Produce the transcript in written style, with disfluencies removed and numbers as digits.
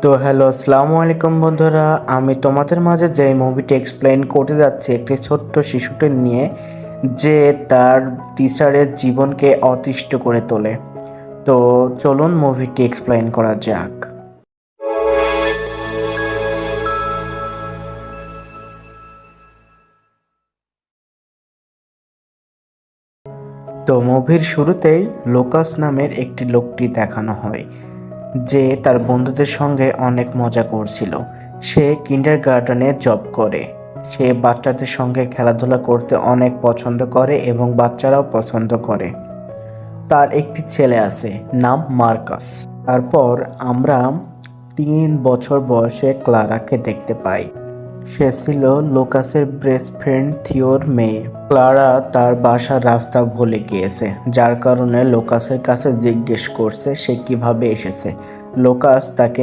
তো হ্যালো, আসসালামু আলাইকুম বন্ধুরা। আমি তোমাদের মাঝে যে মুভিটি এক্সপ্লেইন করতে যাচ্ছি একটি ছোট্ট শিশুকে নিয়ে, যে তার টিচারের জীবনকে অতিষ্ঠ করে তোলে। তো চলুন মুভিটি এক্সপ্লেইন করা যাক। তো মুভির শুরুতেই লোকাস নামের একটি লোকটি দেখানো হয়, যে তার বন্ধুদের সঙ্গে অনেক মজা করছিল। সে কিন্ডারগার্টেনে জব করে। সে বাচ্চাদের সঙ্গে খেলাধুলা করতে অনেক পছন্দ করে এবং বাচ্চারাও পছন্দ করে। তার একটি ছেলে আছে, নাম মার্কাস। তারপর আমরা 3 বছর বয়সে ক্লারাকে দেখতে পাই। সে ছিল লোকাসের বেস্ট ফ্রেন্ড থিওর মেয়ে। ক্লারা তার বাসার রাস্তা ভুলে গিয়েছে, যার কারণে লোকাসের কাছে জিজ্ঞেস করছে সে কিভাবে এসেছে। লোকাস তাকে